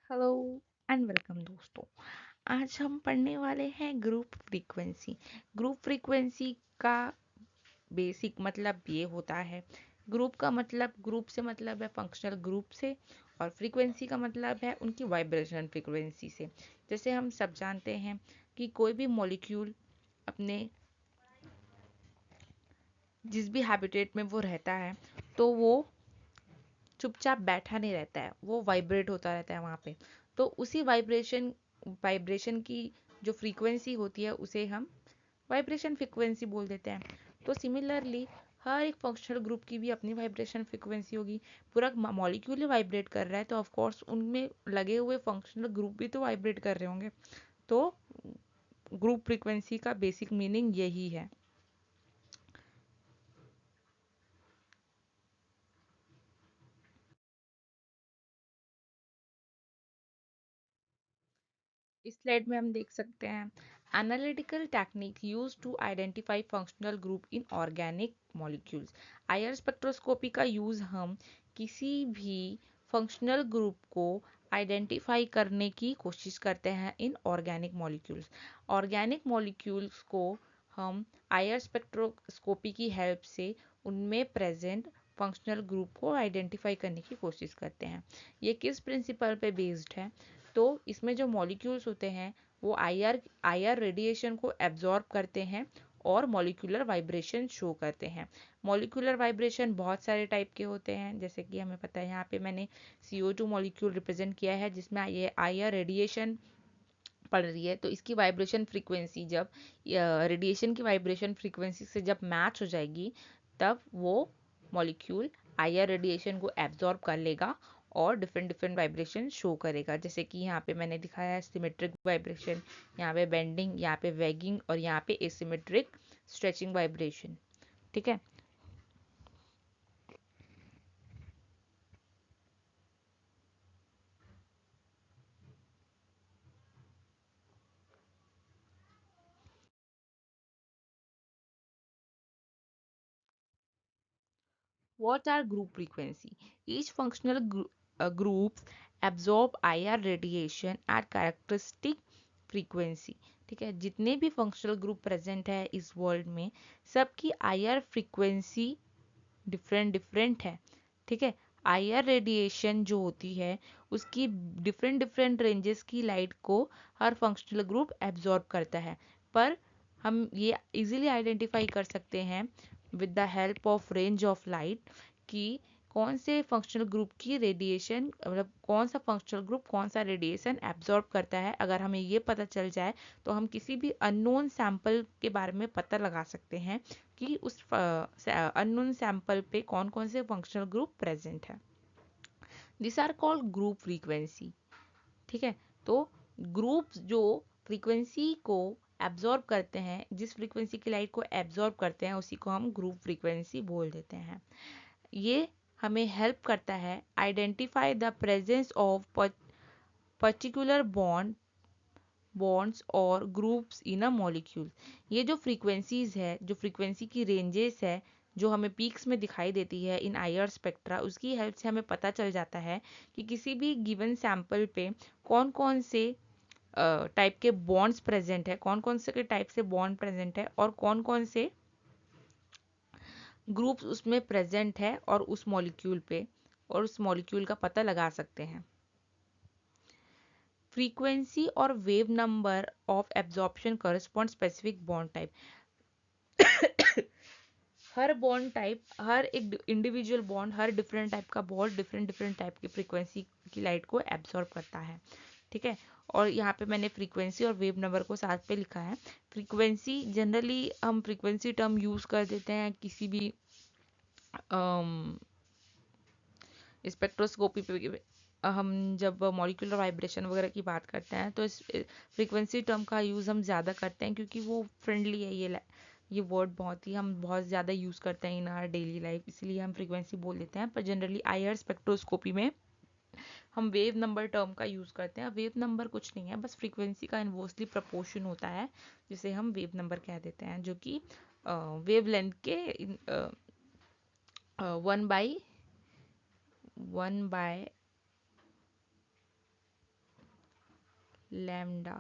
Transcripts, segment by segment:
Hello and welcome दोस्तों। आज हम पढ़ने वाले हैं ग्रुप फ्रीक्वेंसी। ग्रुप फ्रीक्वेंसी का बेसिक मतलब ये होता है, ग्रुप का मतलब ग्रुप से मतलब है फंक्शनल ग्रुप से, और फ्रीक्वेंसी का मतलब है उनकी वाइब्रेशन फ्रीक्वेंसी से। जैसे हम सब जानते हैं कि कोई भी मॉलिक्यूल अपने जिस भी हैबिटेट में वो रहता है तो वो चुपचाप बैठा नहीं रहता है, वो वाइब्रेट होता रहता है वहाँ पे। तो उसी वाइब्रेशन वाइब्रेशन की जो फ्रीक्वेंसी होती है उसे हम वाइब्रेशन फ्रीक्वेंसी बोल देते हैं। तो सिमिलरली हर एक फंक्शनल ग्रुप की भी अपनी वाइब्रेशन फ्रीक्वेंसी होगी। पूरा मॉलिक्यूल ही वाइब्रेट कर रहा है तो ऑफ कोर्स उनमें लगे हुए फंक्शनल ग्रुप भी तो वाइब्रेट कर रहे होंगे। तो ग्रुप फ्रीक्वेंसी का बेसिक मीनिंग यही है। इस स्लाइड में हम देख सकते हैं analytical technique use to identify functional group in organic molecules. IR spectroscopy का यूज हम किसी भी फंक्शनल ग्रुप को आइडेंटिफाई करने की कोशिश करते हैं इन ऑर्गेनिक मॉलिक्यूल्स। ऑर्गेनिक मॉलिक्यूल्स को हम आईआर स्पेक्ट्रोस्कोपी की हेल्प से उनमें प्रेजेंट फंक्शनल ग्रुप को आइडेंटिफाई करने की कोशिश करते हैं। ये किस प्रिंसिपल पे बेस्ड है? तो इसमें जो मॉलिक्यूल्स होते हैं वो आईआर रेडिएशन को एब्जॉर्ब करते हैं और मॉलिक्यूलर वाइब्रेशन शो करते हैं। मॉलिक्यूलर वाइब्रेशन बहुत सारे टाइप के होते हैं, जैसे कि हमें पता है यहाँ पे मैंने CO2 मॉलिक्यूल रिप्रेजेंट किया है जिसमें ये आईआर रेडिएशन पड़ रही है। तो इसकी वाइब्रेशन फ्रीक्वेंसी जब रेडिएशन की वाइब्रेशन फ्रीक्वेंसी से जब मैच हो जाएगी तब वो मॉलिक्यूल आईआर रेडिएशन को एब्जॉर्ब कर लेगा और डिफरेंट डिफरेंट वाइब्रेशन शो करेगा। जैसे कि यहाँ पे मैंने दिखाया है सिमेट्रिक वाइब्रेशन, यहाँ पे बेंडिंग, यहाँ पे वैगिंग और यहाँ पे एसिमेट्रिक स्ट्रेचिंग वाइब्रेशन। ठीक है। What are group frequency? Each functional groups absorb IR radiation at characteristic frequency। ठीक है, जितने भी फंक्शनल ग्रुप प्रेजेंट है इस वर्ल्ड में सबकी आईआर फ्रीक्वेंसी डिफरेंट डिफरेंट है। ठीक है, आईआर रेडिएशन जो होती है उसकी डिफरेंट डिफरेंट रेंजेस की लाइट को हर फंक्शनल ग्रुप एब्जॉर्ब करता है। पर हम ये इजीली आइडेंटिफाई कर सकते हैं with the help of range of light कि कौन से फंक्शनल ग्रुप की रेडिएशन मतलब कौन सा फंक्शनल ग्रुप कौन सा रेडिएशन एब्जॉर्ब करता है। अगर हमें ये पता चल जाए तो हम किसी भी अननोन सैंपल के बारे में पता लगा सकते हैं कि उस अननोन सैंपल पे कौन कौन से फंक्शनल ग्रुप प्रेजेंट है। This are called group frequency. ठीक है, तो ग्रुप्स जो फ्रीक्वेंसी को एब्जॉर्ब करते हैं, जिस फ्रीक्वेंसी की लाइट को एब्जॉर्ब करते हैं उसी को हम ग्रुप फ्रीक्वेंसी बोल देते हैं। ये हमें हेल्प करता है identify the presence of particular bonds और ग्रुप्स इन अ मॉलिक्यूल। ये जो फ्रीक्वेंसीज है, जो फ्रीक्वेंसी की रेंजेस है जो हमें पीक्स में दिखाई देती है इन आईआर स्पेक्ट्रा, उसकी हेल्प से हमें पता चल जाता है कि किसी भी गिवन सैंपल पे कौन कौन से टाइप के बॉन्ड्स प्रेजेंट है, कौन कौन से टाइप से बॉन्ड प्रेजेंट है और कौन कौन से ग्रुप्स उसमें प्रेजेंट है और उस मॉलिक्यूल पे, और उस मॉलिक्यूल का पता लगा सकते हैं। फ्रीक्वेंसी और wave number of absorption correspond specific bond type. हर बॉन्ड टाइप, हर एक इंडिविजुअल बॉन्ड, हर डिफरेंट टाइप का बॉन्ड डिफरेंट डिफरेंट टाइप की फ्रीक्वेंसी की लाइट को एब्जॉर्ब करता है। ठीक है, और यहाँ पे मैंने फ्रीक्वेंसी और वेव नंबर को साथ पे लिखा है। फ्रीक्वेंसी जनरली हम फ्रीक्वेंसी टर्म यूज कर देते हैं किसी भी स्पेक्ट्रोस्कोपी पे। हम जब मॉलिक्यूलर वाइब्रेशन वगैरह की बात करते हैं तो इस फ्रीक्वेंसी टर्म का यूज़ हम ज़्यादा करते हैं क्योंकि वो फ्रेंडली है। ये वर्ड बहुत ही हम बहुत ज़्यादा यूज़ करते हैं इन आवर डेली लाइफ, इसलिए हम फ्रीक्वेंसी बोल देते हैं। पर जनरली आईआर स्पेक्ट्रोस्कोपी में हम वेव नंबर टर्म का यूज़ करते हैं। वेव नंबर कुछ नहीं है, बस फ्रीक्वेंसी का इन्वर्सली प्रपोर्शन होता है जिसे हम वेव नंबर कह देते हैं, जो कि वेव लेंथ के 1/1 lambda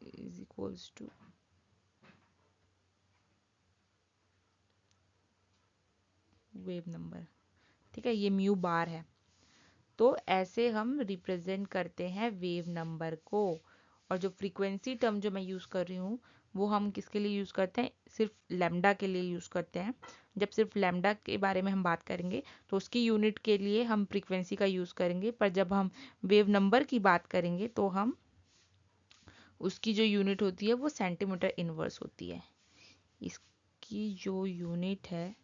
is equals to wave number. ठीक है, ये म्यू बार है। तो ऐसे हम रिप्रेजेंट करते हैं वेव नंबर को। और जो फ्रीक्वेंसी टर्म जो मैं यूज़ कर रही हूँ वो हम किसके लिए यूज़ करते हैं, सिर्फ लैम्डा के लिए यूज़ करते हैं। जब सिर्फ लैम्डा के बारे में हम बात करेंगे तो उसकी यूनिट के लिए हम फ्रीक्वेंसी का यूज़ करेंगे, पर जब हम वेव नंबर की बात करेंगे तो हम उसकी जो यूनिट होती है वो सेंटीमीटर इनवर्स होती है। इसकी जो यूनिट है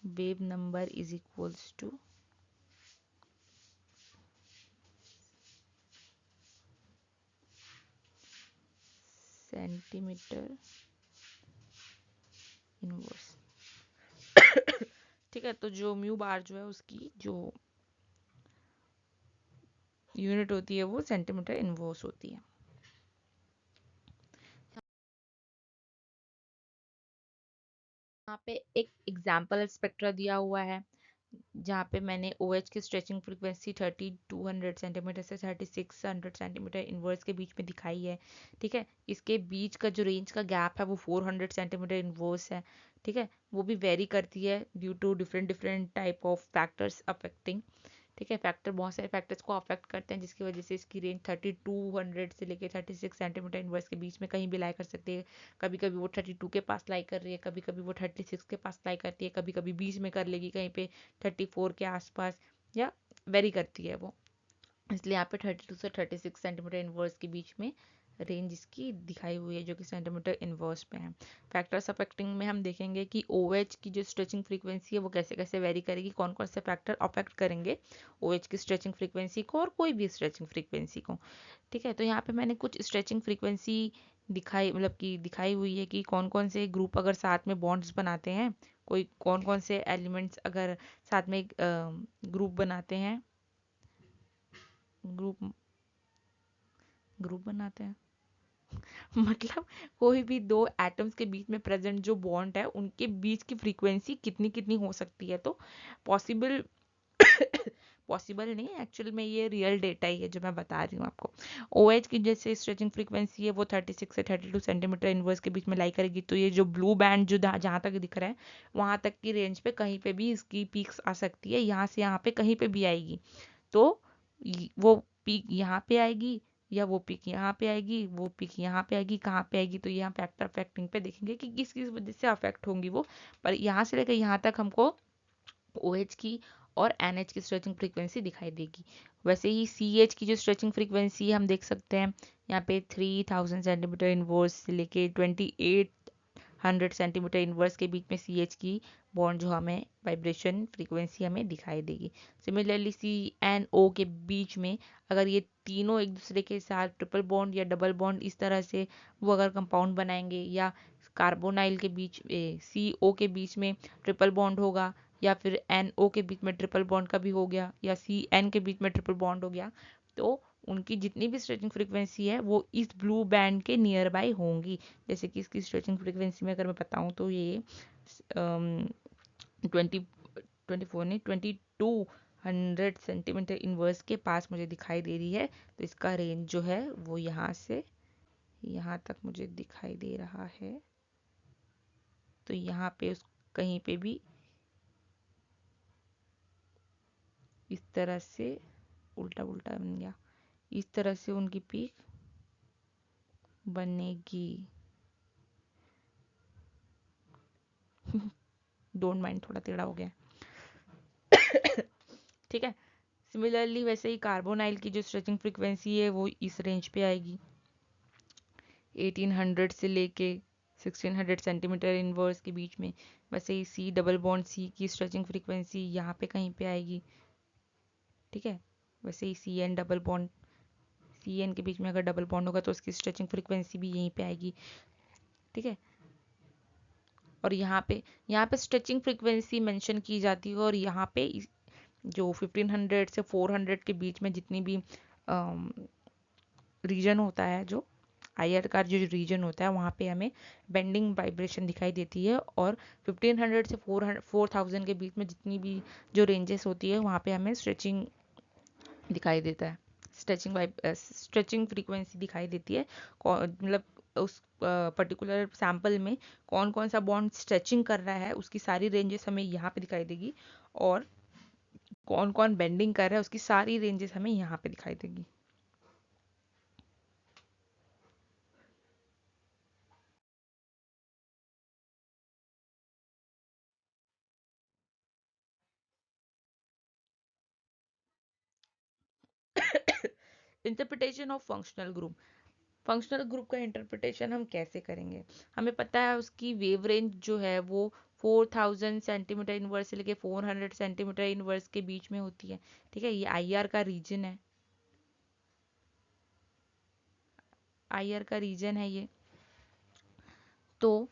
wave number is equals two centimetre inverse. ठीक है, तो जो म्यू बार जो है उसकी जो यूनिट होती है वो सेंटीमीटर इनवर्स होती है। यहाँ पे एक एग्जाम्पल स्पेक्ट्रा दिया हुआ है जहाँ पे मैंने OH की स्ट्रेचिंग फ्रीक्वेंसी 3200 सेंटीमीटर से 3600 सेंटीमीटर इनवर्स के बीच में दिखाई है। ठीक है, इसके बीच का जो रेंज का गैप है वो 400 सेंटीमीटर इनवर्स है। ठीक है, वो भी वेरी करती है due to different different type of factors affecting. ठीक है, फैक्टर बहुत सारे फैक्टर्स को अफेक्ट करते हैं जिसकी वजह से इसकी रेंज 3200 से लेकर 36 सेंटीमीटर इनवर्स के बीच में कहीं भी लाई कर सकती है। कभी कभी वो 32 के पास लाई कर रही है, कभी कभी वो 36 के पास लाई करती है, कभी कभी बीच में कर लेगी कहीं पे 34 के आसपास, या वेरी करती है वो। इसलिए यहाँ पे 32 से 36 सेंटीमीटर इनवर्स के बीच में रेंज इसकी दिखाई हुई है जो कि सेंटीमीटर इनवर्स में है। फैक्टर्स अफेक्टिंग में हम देखेंगे कि OH की जो स्ट्रेचिंग फ्रीक्वेंसी है वो कैसे कैसे वेरी करेगी, कौन कौन से फैक्टर अफेक्ट करेंगे OH की स्ट्रेचिंग फ्रीक्वेंसी को और कोई भी स्ट्रेचिंग फ्रीक्वेंसी को। ठीक है, तो यहाँ पे मैंने कुछ स्ट्रेचिंग फ्रीक्वेंसी दिखाई, मतलब कि दिखाई हुई है कि कौन कौन से ग्रुप अगर साथ में बॉन्ड्स बनाते हैं, कोई कौन कौन से एलिमेंट्स अगर साथ में ग्रुप बनाते हैं, ग्रुप ग्रुप बनाते हैं मतलब कोई भी दो एटम्स के बीच में प्रेजेंट जो बॉन्ड है उनके बीच की फ्रीक्वेंसी कितनी कितनी हो सकती है। तो पॉसिबल पॉसिबल नहीं, एक्चुअल में ये रियल डेटा ही है जो मैं बता रही हूँ आपको। OH की जैसे स्ट्रेचिंग फ्रीक्वेंसी है वो 36 से 32 सेंटीमीटर इनवर्स के बीच में लाई करेगी। तो ये जो ब्लू बैंड जो जहाँ तक दिख रहा है वहां तक की रेंज पे कहीं पे भी इसकी पीक्स आ सकती है, यहाँ से यहाँ पे कहीं पे भी आएगी। तो वो पीक यहाँ पे आएगी, या वो पीक यहाँ पे आएगी, वो पीक यहाँ पे आएगी, कहाँ पे आएगी, तो यहाँ फैक्टर अफेक्टिंग पे देखेंगे कि किस किस वजह से अफेक्ट होंगी वो। पर यहाँ से लेकर यहाँ तक हमको OH की और NH की स्ट्रेचिंग फ्रीक्वेंसी दिखाई देगी। वैसे ही CH की जो स्ट्रेचिंग फ्रीक्वेंसी हम देख सकते हैं यहाँ पे 3000 सेंटीमीटर इनवर्स से लेके 2800 सेंटीमीटर इनवर्स के बीच में CH की बॉन्ड जो हमें वाइब्रेशन फ्रीक्वेंसी हमें दिखाई देगी। सिमिलरली CNO के बीच में अगर ये तीनों एक दूसरे के साथ ट्रिपल बॉन्ड या डबल बॉन्ड इस तरह से वो अगर कंपाउंड बनाएंगे, या कार्बोनाइल के बीच CO के बीच में ट्रिपल बॉन्ड होगा, या फिर NO के बीच में ट्रिपल बॉन्ड का भी हो गया, या CN के बीच में ट्रिपल बॉन्ड हो गया, तो उनकी जितनी भी स्ट्रेचिंग फ्रीक्वेंसी है वो इस ब्लू बैंड के नियर बाय होंगी। जैसे कि इसकी स्ट्रेचिंग फ्रीक्वेंसी में अगर मैं बताऊं तो ये 24 नहीं 2200 सेंटीमीटर इनवर्स के पास मुझे दिखाई दे रही है। तो इसका रेंज जो है वो यहाँ से यहाँ तक मुझे दिखाई दे रहा है। तो यहाँ पे उस कहीं पे भी इस तरह से उल्टा उल्टा बन गया, इस तरह से उनकी पीक बनेगी। डोंट माइंड, थोड़ा टेढ़ा हो गया। ठीक है, सिमिलरली वैसे ही कार्बोनाइल की जो स्ट्रेचिंग फ्रीक्वेंसी है वो इस रेंज पे आएगी 1800 से लेके 1600 सेंटीमीटर इनवर्स के बीच में। वैसे ही C डबल बॉन्ड C की स्ट्रेचिंग फ्रीक्वेंसी यहाँ पे कहीं पे आएगी। ठीक है, वैसे ही CN डबल बॉन्ड CN के बीच में अगर डबल बॉन्ड होगा तो उसकी स्ट्रेचिंग फ्रीक्वेंसी भी यहीं पे आएगी। ठीक है, और यहाँ पे स्ट्रेचिंग फ्रीक्वेंसी मेंशन की जाती है, और यहाँ पे जो 1500 से 400 के बीच में जितनी भी रीजन होता है, जो आईआर का जो रीजन होता है वहाँ पे हमें बेंडिंग वाइब्रेशन दिखाई देती है। और 1500 से 4000 के बीच में जितनी भी जो रेंजेस होती है वहाँ पे हमें स्ट्रेचिंग दिखाई देता है, स्ट्रेचिंग फ्रीक्वेंसी दिखाई देती है। मतलब उस पर्टिकुलर सैंपल में कौन कौन सा बॉन्ड स्ट्रेचिंग कर रहा है उसकी सारी रेंजेस हमें यहाँ पे दिखाई देगी, और कौन कौन बेंडिंग कर रहा है उसकी सारी रेंजेस हमें यहाँ पे दिखाई देगी। इंटरप्रिटेशन ऑफ फंक्शनल ग्रुप का इंटरप्रिटेशन हम कैसे करेंगे? हमें पता है उसकी वेव रेंज जो है वो 4000 सेंटीमीटर इनवर्स से लेके 400 सेंटीमीटर इनवर्स के बीच में होती है। ठीक है, ये आईआर का रीजन है, आईआर का रीजन है ये। तो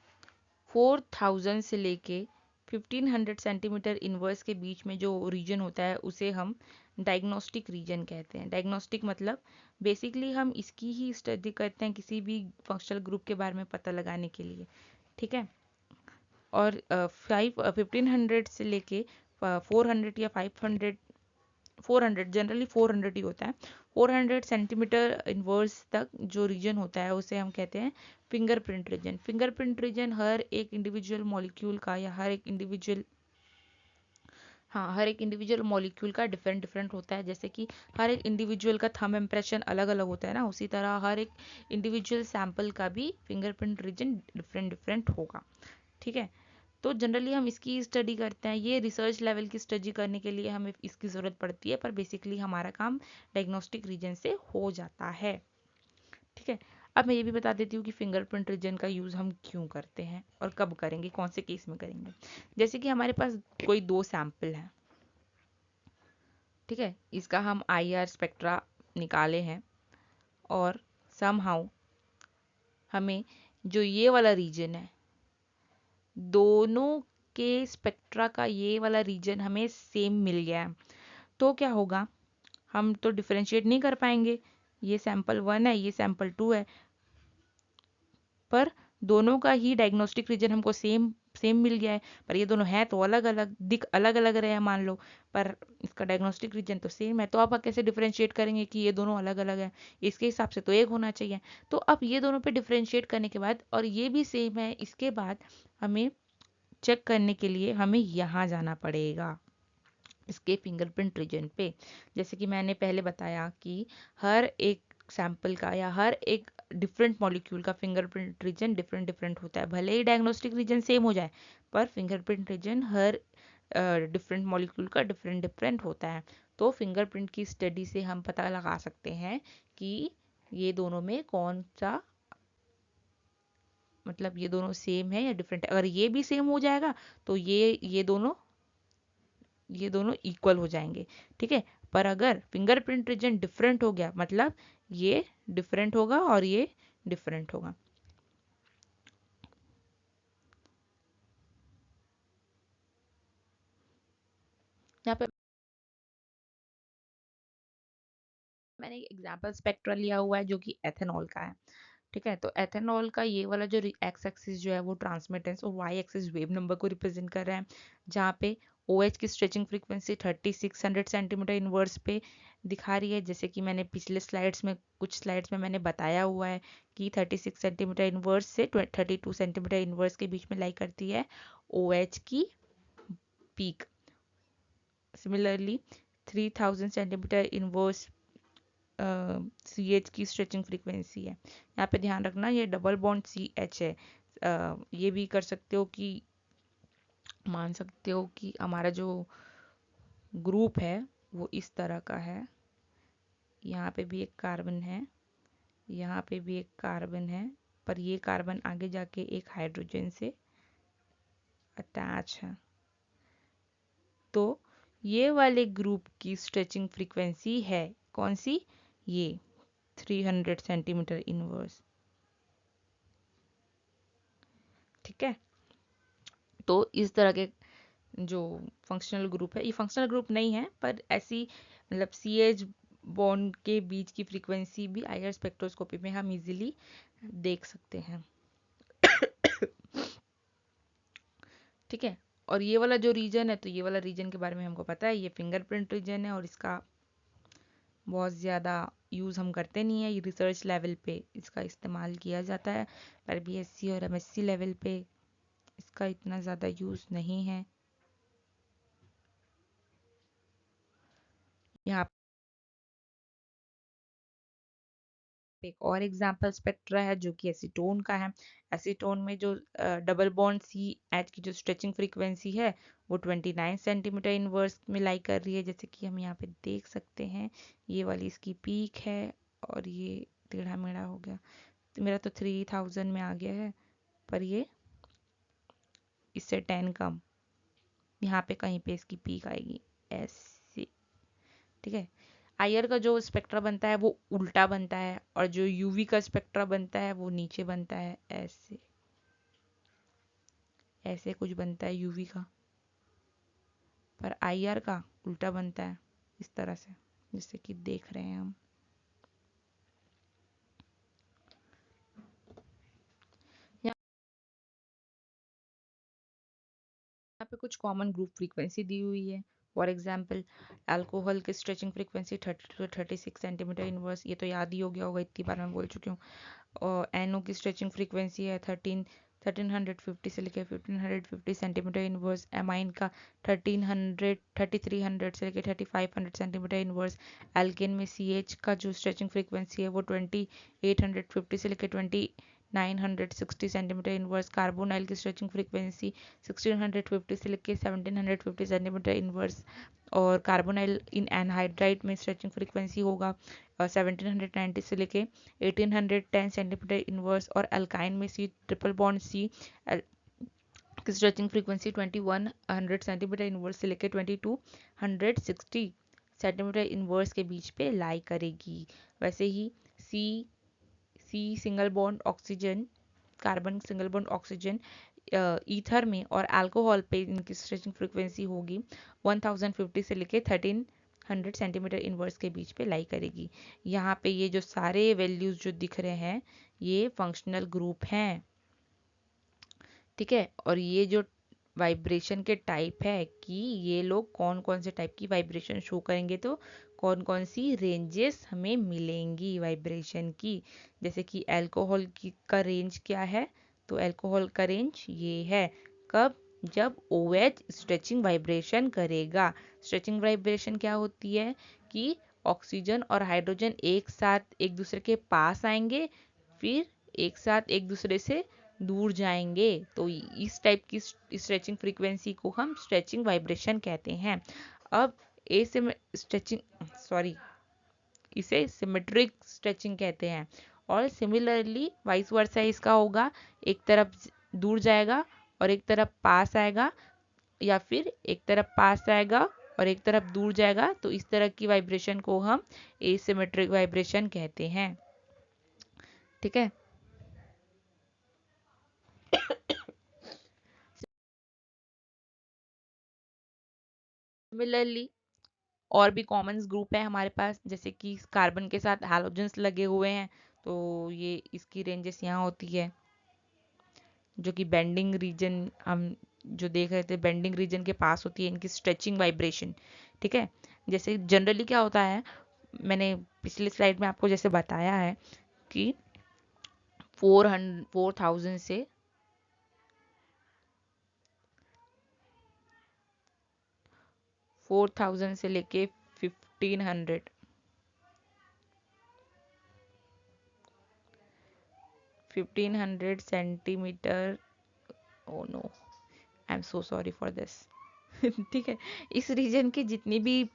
4000 से लेके 1500 सेंटीमीटर इनवर्स के बीच में जो रीजन होता है उसे हम डायग्नोस्टिक रीजन कहते हैं। डायग्नोस्टिक मतलब बेसिकली हम इसकी ही स्टडी करते हैं किसी भी फंक्शनल ग्रुप के बारे में पता लगाने के लिए। ठीक है, और 1500 से लेके 400 या 500, 400 जनरली 400 ही होता है, 400 सेंटीमीटर इनवर्स तक जो रीजन होता है उसे हम कहते हैं फिंगरप्रिंट रीजन। फिंगरप्रिंट रीजन हर एक इंडिविजुअल मॉलिक्यूल का या हर एक इंडिविजुअल मॉलिक्यूल का डिफरेंट डिफरेंट होता है। जैसे कि हर एक इंडिविजुअल का थंब इम्प्रेशन अलग अलग होता है ना, उसी तरह हर एक इंडिविजुअल सैंपल का भी फिंगरप्रिंट रीजन डिफरेंट डिफरेंट होगा। ठीक है, तो जनरली हम इसकी स्टडी करते हैं, ये रिसर्च लेवल की स्टडी करने के लिए हमें इसकी ज़रूरत पड़ती है, पर बेसिकली हमारा काम डायग्नोस्टिक रीजन से हो जाता है। ठीक है, अब मैं ये भी बता देती हूँ कि फिंगरप्रिंट रीजन का यूज़ हम क्यों करते हैं और कब करेंगे, कौन से केस में करेंगे। जैसे कि हमारे पास कोई दो सैंपल हैं, ठीक है, इसका हम आईआर स्पेक्ट्रा निकाले हैं, और समहाउ हमें जो ये वाला रीजन है, दोनों के स्पेक्ट्रा का ये वाला रीजन हमें सेम मिल गया है, तो क्या होगा, हम तो डिफरेंशिएट नहीं कर पाएंगे, ये सैंपल 1 है ये सैंपल 2 है, पर दोनों का ही डायग्नोस्टिक रीजन हमको सेम सेम मिल गया है, पर ये दोनों हैं तो अलग अलग, दिख अलग अलग रहे हैं मान लो, पर इसका डायग्नोस्टिक रीजन तो सेम है। तो आप कैसे डिफरेंशिएट करेंगे कि ये दोनों अलग अलग है? इसके हिसाब से तो एक होना चाहिए। तो अब ये दोनों पे डिफरेंशिएट करने के बाद, और ये भी सेम है, इसके बाद हमें चेक करने के लिए हमें यहाँ जाना पड़ेगा, इसके फिंगरप्रिंट रीजन पे। जैसे कि मैंने पहले बताया कि हर एक सैंपल का या हर एक डिफरेंट मॉलिक्यूल का फिंगरप्रिंट रीजन डिफरेंट डिफरेंट होता है। भले ही डायग्नोस्टिक रीजन सेम हो जाए, पर फिंगरप्रिंट रीजन हर डिफरेंट मॉलिक्यूल का डिफरेंट डिफरेंट होता है। तो फिंगरप्रिंट की स्टडी से हम पता लगा सकते हैं कि ये दोनों में कौन सा, मतलब ये दोनों सेम है या डिफरेंट है। अगर ये भी सेम हो जाएगा तो ये दोनों इक्वल हो जाएंगे। ठीक है, पर अगर फिंगरप्रिंट रीजन डिफरेंट हो गया, मतलब ये डिफरेंट होगा और ये डिफरेंट होगा। यहाँ पे मैंने एक एग्जांपल स्पेक्ट्रा लिया हुआ है जो कि एथेनॉल का है। ठीक है, तो एथेनॉल का ये वाला जो एक्स एक्सिस जो है वो ट्रांसमिटेंस, और वाई एक्सिस वेव नंबर को रिप्रेजेंट कर रहा है, जहाँ पे ओ OH की स्ट्रेचिंग फ्रीक्वेंसी 3600 सेंटीमीटर इनवर्स पे दिखा रही है। जैसे कि मैंने पिछले स्लाइड्स में, कुछ स्लाइड्स में मैंने बताया हुआ है कि 36 सेंटीमीटर इनवर्स से 32 सेंटीमीटर इनवर्स के बीच में लाई करती है ओ OH की पीक। Similarly 3000 centimetre inverse C H की स्ट्रेचिंग फ्रीक्वेंसी है। यहाँ पे ध्यान रखना ये डबल बॉन्ड सी एच है। ये भी कर सकते हो कि, मान सकते हो कि हमारा जो ग्रुप है वो इस तरह का है, यहाँ पे भी एक कार्बन है, यहाँ पे भी एक कार्बन है, पर ये कार्बन आगे जाके एक हाइड्रोजन से अटैच है। तो ये वाले ग्रुप की स्ट्रेचिंग फ्रीक्वेंसी है कौन सी, ये 300 सेंटीमीटर इनवर्स। ठीक है, तो इस तरह के जो फंक्शनल ग्रुप है, ये फंक्शनल ग्रुप नहीं है पर ऐसी, मतलब सी एच बॉन्ड के बीच की फ्रीक्वेंसी भी आईआर स्पेक्ट्रोस्कोपी में हम इजीली देख सकते हैं। ठीक है, और ये वाला जो रीजन है, तो ये वाला रीजन के बारे में हमको पता है, ये फिंगरप्रिंट रीजन है, और इसका बहुत ज़्यादा यूज़ हम करते नहीं है, ये रिसर्च लेवल पे इसका इस्तेमाल किया जाता है, पर बीएससी और एमएससी लेवल पे इसका इतना ज़्यादा यूज़ नहीं है। यहाँ एक और एग्जाम्पल स्पेक्ट्रा है जो कि एसीटोन का है। एसीटोन में जो डबल बॉन्ड सी एच की जो स्ट्रेचिंग फ्रीक्वेंसी है वो 29 सेंटीमीटर इनवर्स में लाई कर रही है, जैसे कि हम यहाँ पे देख सकते हैं। ये वाली इसकी पीक है और ये टेढ़ा मेढ़ा हो गया, तो मेरा तो 3000 में आ गया है, पर ये इससे 10 कम, यहाँ पे कहीं पे इसकी पीक आएगी ऐसे। ठीक है, आईआर का जो स्पेक्ट्रा बनता है वो उल्टा बनता है, और जो यूवी का स्पेक्ट्रा बनता है वो नीचे बनता है ऐसे, ऐसे कुछ बनता है यूवी का, पर आईआर का उल्टा बनता है इस तरह से, जैसे कि देख रहे हैं हम। यहाँ पे कुछ कॉमन ग्रुप फ्रीक्वेंसी दी हुई है। फॉर एग्जाम्पल अल्कोहल की stretching frequency 30 to 36 centimetre inverse, ये तो याद ही हो गया होगा, इतनी बार मैं बोल चुकी हूँ। और एनओ की स्ट्रेचिंग फ्रीक्वेंसी है 1350 से लेकर 1550 सेंटीमीटर इनवर्स। एमाइन का 3300 से लेकर 3500 सेंटीमीटर इनवर्स। एल्केन में सी एच का जो स्ट्रेचिंग फ्रीक्वेंसी है वो 2850 से लेकर 2960 सेंटीमीटर इनवर्स। कार्बोनाइल की स्ट्रेचिंग फ्रीक्वेंसी 1650 से लेकर 1750 सेंटीमीटर इनवर्स। और कार्बोनाइल इन एनहाइड्राइड में स्ट्रेचिंग फ्रीक्वेंसी होगा 1790 से लेके 1810 सेंटीमीटर इनवर्स। और अल्काइन में सी ट्रिपल बॉन्ड सी की स्ट्रेचिंग फ्रीक्वेंसी 2100 सेंटीमीटर इनवर्स से लेकर 2260 सेंटीमीटर इनवर्स के बीच पे लाई करेगी। वैसे ही C C single bond oxygen, carbon single bond oxygen ether में और अल्कोहल पे इनकी स्ट्रेचिंग फ्रीक्वेंसी होगी 1050 से लेके 1300 सेंटीमीटर इनवर्स के बीच पे लाई करेगी। यहाँ पे ये जो सारे वैल्यूज जो दिख रहे हैं ये फंक्शनल ग्रुप हैं। ठीक है, और ये जो वाइब्रेशन के टाइप है कि ये लोग कौन कौन से टाइप की वाइब्रेशन शो करेंगे, तो कौन कौन सी रेंजेस हमें मिलेंगी वाइब्रेशन की। जैसे कि अल्कोहल की का रेंज क्या है, तो अल्कोहल का रेंज ये है। कब? जब OH स्ट्रेचिंग वाइब्रेशन करेगा। स्ट्रेचिंग वाइब्रेशन क्या होती है कि ऑक्सीजन और हाइड्रोजन एक साथ एक दूसरे के पास आएंगे, फिर एक साथ एक दूसरे से दूर जाएंगे, तो इस टाइप की स्ट्रेचिंग फ्रीक्वेंसी को हम स्ट्रेचिंग वाइब्रेशन कहते हैं। अब स्ट्रेचिंग सॉरी इसे सिमेट्रिक स्ट्रेचिंग कहते हैं। और सिमिलरली वाइस वर्सा इसका होगा, एक तरफ दूर जाएगा और एक तरफ पास आएगा, या फिर एक तरफ पास आएगा और एक तरफ दूर जाएगा, तो इस तरह की वाइब्रेशन को हम एसिमेट्रिक वाइब्रेशन कहते हैं। ठीक है, सिमिलरली और भी कॉमन ग्रुप है हमारे पास, जैसे कि कार्बन के साथ हैलोजेंस लगे हुए हैं, तो ये इसकी रेंजेस यहाँ होती है, जो कि बेंडिंग रीजन हम जो देख रहे थे बेंडिंग रीजन के पास होती है इनकी स्ट्रेचिंग वाइब्रेशन। ठीक है, जैसे जनरली क्या होता है, मैंने पिछले स्लाइड में आपको जैसे बताया है कि 4000 से 4000 से लेके 1500 centimetre, oh no, I am so sorry for this. ठीक है, इस रीजन की जितनी भी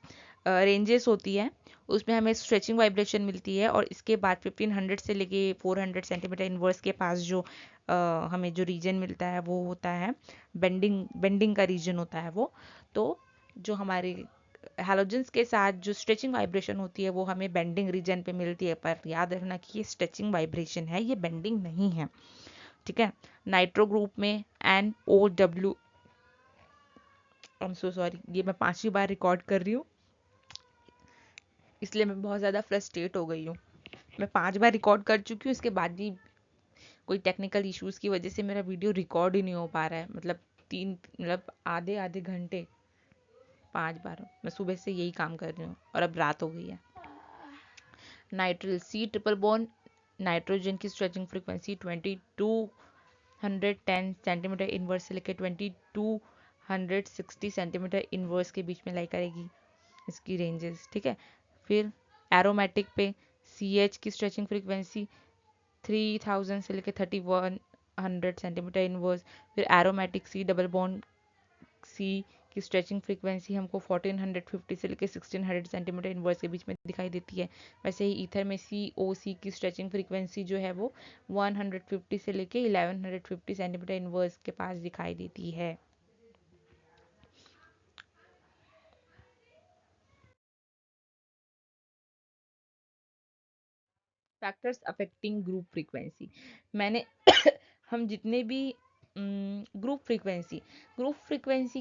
रेंजेस होती है उसमें हमें स्ट्रेचिंग वाइब्रेशन मिलती है, और इसके बाद 1500 से लेके 400 सेंटीमीटर इनवर्स के पास जो हमें जो रीजन मिलता है वो होता है बेंडिंग, बेंडिंग का रीजन होता है वो। तो जो हमारे हैलोजेंस के साथ जो स्ट्रेचिंग वाइब्रेशन होती है वो हमें बेंडिंग रीजन पे मिलती है, पर याद रखना कि ये स्ट्रेचिंग वाइब्रेशन है, ये बेंडिंग नहीं है। ठीक है, नाइट्रो ग्रुप में NOW, I am so sorry, ये मैं 5वीं बार रिकॉर्ड कर रही हूँ, इसलिए मैं बहुत ज़्यादा फ्रस्ट्रेट हो गई हूँ। मैं 5 बार रिकॉर्ड कर चुकी हूँ, इसके बाद भी कोई टेक्निकल इश्यूज़ की वजह से मेरा वीडियो रिकॉर्ड ही नहीं हो पा रहा है, मतलब आधे आधे घंटे 5 बार मैं सुबह से यही काम कर रही हूँ और अब रात हो गई है। Nitrile C triple bond nitrogen की स्ट्रेचिंग फ्रीक्वेंसी 2210 सेंटीमीटर इनवर्स से लेकर 2260 सेंटीमीटर इनवर्स के बीच में लाई करेगी इसकी रेंजेस, ठीक है। फिर एरोमेटिक पे सी एच की स्ट्रेचिंग फ्रीक्वेंसी 3000 से लेकर 3100 सेंटीमीटर इनवर्स। फिर aromatic C double bond C की स्ट्रेचिंग फ्रीक्वेंसी हमको 1450 से लेकर 1600 सेंटीमीटर इनवर्स के बीच में दिखाई देती है। वैसे ही ईथर में सी ओ सी की स्ट्रेचिंग फ्रीक्वेंसी जो है वो 150 से लेकर 1150 सेंटीमीटर इनवर्स के पास दिखाई देती है। फैक्टर्स अफेक्टिंग ग्रुप फ्रीक्वेंसी, मैंने हम जितने भी ग्रुप फ्रीक्वेंसी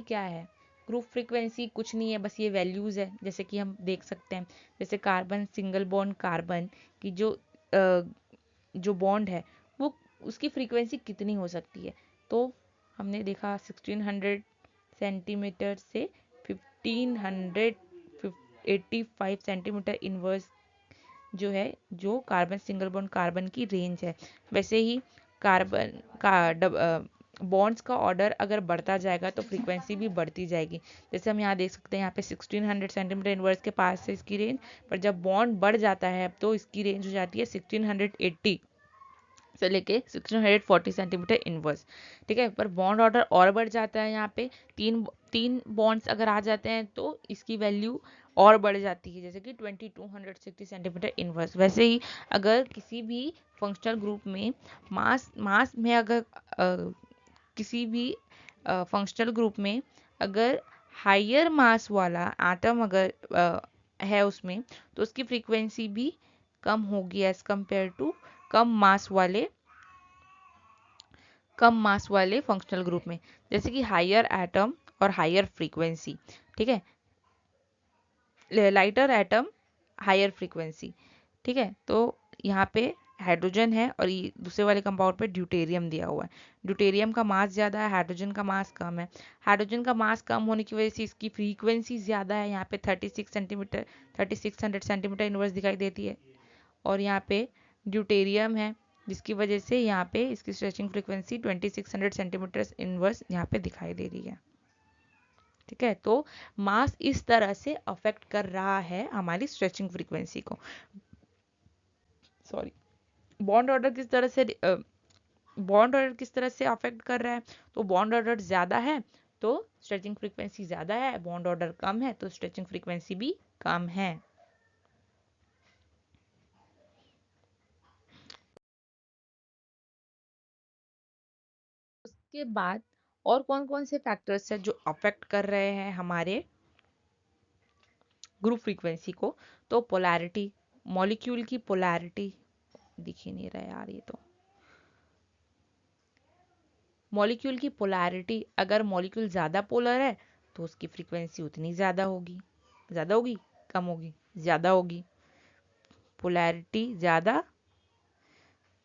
क्या है? ग्रुप फ्रीक्वेंसी कुछ नहीं है, बस ये वैल्यूज़ है। जैसे कि हम देख सकते हैं, जैसे कार्बन सिंगल बॉन्ड कार्बन की जो बॉन्ड है वो उसकी फ्रीक्वेंसी कितनी हो सकती है, तो हमने देखा 1600 सेंटीमीटर से 1585 सेंटीमीटर इनवर्स जो है, जो कार्बन सिंगल बॉन्ड कार्बन की रेंज है। वैसे ही कार्बन का बॉन्ड्स का ऑर्डर अगर बढ़ता जाएगा तो फ्रीक्वेंसी भी बढ़ती जाएगी। जैसे हम यहाँ देख सकते हैं, यहाँ पे 1600 सेंटीमीटर इनवर्स के पास है इसकी रेंज, पर जब बॉन्ड बढ़ जाता है तो इसकी रेंज हो जाती है 1680 से लेके 1640 सेंटीमीटर इनवर्स, ठीक है। पर बॉन्ड ऑर्डर और बढ़ जाता है, यहाँ पे तीन तीन बॉन्ड्स अगर आ जाते हैं तो इसकी वैल्यू और बढ़ जाती है, जैसे कि 2260 सेंटीमीटर इनवर्स। वैसे ही अगर किसी भी फंक्शनल ग्रुप में मास में अगर किसी भी फंक्शनल ग्रुप में अगर हायर मास वाला एटम अगर है उसमें, तो उसकी फ्रीक्वेंसी भी कम होगी एज कंपेयर टू कम मास वाले फंक्शनल ग्रुप में। जैसे कि हायर एटम और हायर फ्रीक्वेंसी, ठीक है, लाइटर एटम हायर फ्रीक्वेंसी, ठीक है। तो यहाँ पे हाइड्रोजन है और ये दूसरे वाले कंपाउंड पे ड्यूटेरियम दिया हुआ है। ड्यूटेरियम का मास ज़्यादा है, हाइड्रोजन का मास कम है। हाइड्रोजन का मास कम होने की वजह से इसकी फ्रीक्वेंसी ज़्यादा है, यहाँ पे 3600 सेंटीमीटर इनवर्स दिखाई देती है। और यहाँ पे ड्यूटेरियम है, जिसकी वजह से यहाँ पे इसकी स्ट्रेचिंग फ्रीक्वेंसी 2600 सेंटीमीटर इनवर्स यहाँ पे दिखाई दे रही है, ठीक है। तो मास इस तरह से अफेक्ट कर रहा है हमारी स्ट्रेचिंग फ्रीक्वेंसी को। सॉरी, बॉन्ड ऑर्डर किस तरह से अफेक्ट कर रहा है? तो बॉन्ड ऑर्डर ज़्यादा है तो स्ट्रेचिंग फ्रीक्वेंसी ज़्यादा है, बॉन्ड ऑर्डर कम है तो स्ट्रेचिंग फ्रीक्वेंसी भी कम है। उसके बाद और कौन कौन से फैक्टर्स है जो अफेक्ट कर रहे हैं हमारे ग्रुप फ्रीक्वेंसी को? तो पोलैरिटी, मॉलिक्यूल की पोलैरिटी, दिख ही नहीं रहा यार ये तो। मॉलिक्यूल की पोलैरिटी, अगर मॉलिक्यूल ज़्यादा पोलर है तो उसकी फ्रीक्वेंसी उतनी ज़्यादा होगी, कम होगी, ज़्यादा होगी। पोलैरिटी ज़्यादा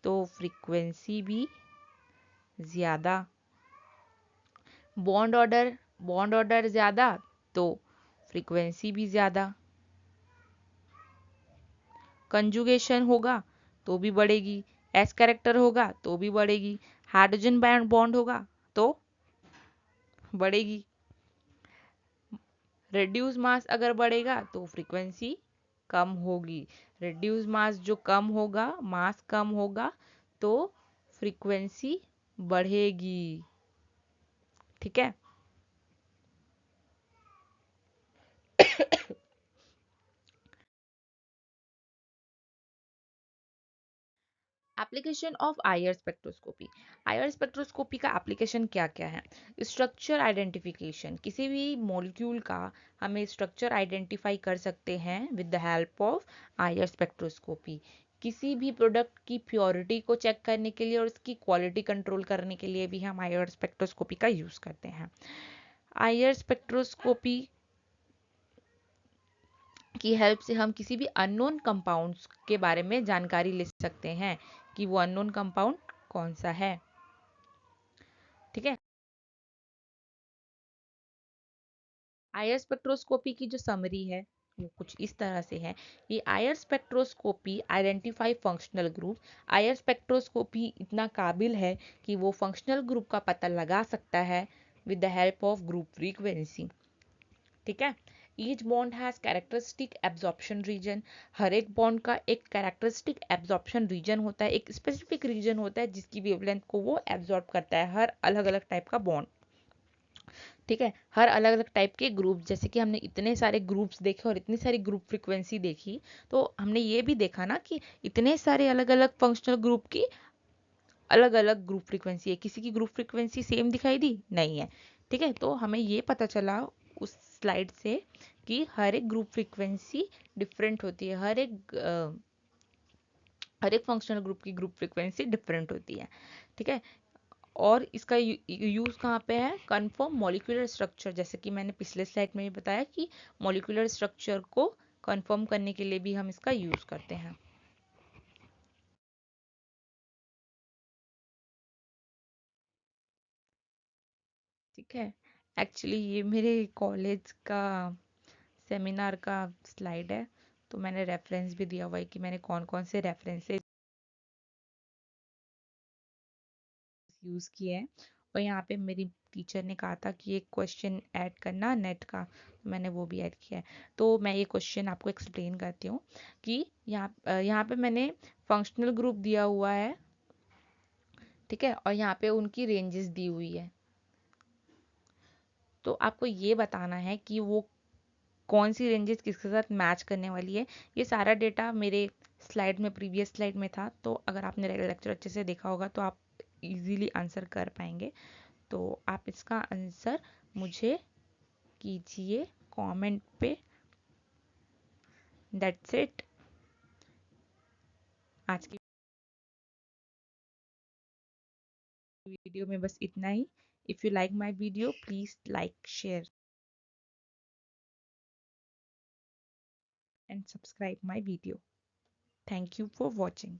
तो फ्रीक्वेंसी भी ज़्यादा। बॉन्ड ऑर्डर ज़्यादा तो फ्रीक्वेंसी भी ज़्यादा। कंजुगेशन होगा तो भी बढ़ेगी, एस कैरेक्टर होगा तो भी बढ़ेगी, हाइड्रोजन बॉन्ड होगा तो बढ़ेगी। रेड्यूस मास अगर बढ़ेगा तो फ्रीक्वेंसी कम होगी। रेड्यूस मास जो कम होगा, मास कम होगा तो फ्रीक्वेंसी बढ़ेगी, ठीक है। Application of IR spectroscopy. IR spectroscopy का एप्लीकेशन क्या क्या है? स्ट्रक्चर आइडेंटिफिकेशन, किसी भी मॉलिक्यूल का हमें स्ट्रक्चर आइडेंटिफाई कर सकते हैं with the help of IR spectroscopy. किसी भी प्रोडक्ट की प्योरिटी को चेक करने के लिए और उसकी क्वालिटी कंट्रोल करने के लिए भी हम आईआर स्पेक्ट्रोस्कोपी का यूज करते हैं। आईआर स्पेक्ट्रोस्कोपी की हेल्प से हम किसी भी अननोन कंपाउंड्स के बारे में जानकारी ले सकते हैं कि वो अननोन कंपाउंड कौन सा है, ठीक है। आईआर स्पेक्ट्रोस्कोपी की जो समरी है वो कुछ इस तरह से है कि IR spectroscopy identify functional group. IR spectroscopy इतना काबिल है कि वो फंक्शनल ग्रुप का पता लगा सकता है with the help of group frequency. ठीक है। Each bond has characteristic absorption region. हर एक बॉन्ड का एक कैरेक्टरिस्टिक एब्जॉर्प्शन रीजन होता है, एक स्पेसिफिक रीजन होता है जिसकी वेवलेंथ को वो एब्जॉर्ब करता है, हर अलग अलग टाइप का बॉन्ड। ठीक है। हर अलग अलग टाइप के ग्रुप, जैसे कि हमने इतने सारे ग्रुप्स देखे और इतनी सारी ग्रुप फ्रीक्वेंसी देखी, तो हमने ये भी देखा ना कि इतने सारे अलग अलग फंक्शनल ग्रुप की अलग अलग ग्रुप फ्रीक्वेंसी है। किसी की ग्रुप फ्रीक्वेंसी सेम दिखाई दी नहीं है। ठीक है। तो हमें ये पता चला उस स्लाइड से कि हर एक ग्रुप फ्रीक्वेंसी डिफरेंट होती है, हर एक फंक्शनल ग्रुप की ग्रुप फ्रीक्वेंसी डिफरेंट होती है। ठीक है। और इसका यूज कहाँ पे है? कंफर्म मॉलिक्यूलर स्ट्रक्चर, जैसे कि मैंने पिछले स्लाइड में भी बताया कि मॉलिक्यूलर स्ट्रक्चर को कंफर्म करने के लिए भी हम इसका यूज करते हैं। ठीक है। एक्चुअली ये मेरे कॉलेज का सेमिनार का स्लाइड है, तो मैंने रेफरेंस भी दिया हुआ है कि मैंने कौन कौन से रेफरेंसेस यूज़ किए हैं। और यहाँ पे मेरी टीचर ने कहा था कि एक क्वेश्चन ऐड करना नेट का, तो मैंने वो भी ऐड किया है। तो मैं ये क्वेश्चन आपको एक्सप्लेन करती हूँ कि यहाँ पे मैंने फंक्शनल ग्रुप दिया हुआ है। ठीक है। और यहाँ पे उनकी रेंजेस दी हुई है। तो आपको ये बताना है कि वो कौन सी रेंजेस किसके साथ मैच करने वाली है। ये सारा डेटा मेरे स्लाइड में, प्रीवियस स्लाइड में था, तो अगर आपने लेक्चर अच्छे से देखा होगा तो आप इजीली आंसर कर पाएंगे। तो आप इसका आंसर मुझे कीजिए कमेंट पे। That's it. आज की वीडियो में बस इतना ही। If you like my video please like, share and subscribe my video. Thank you for watching.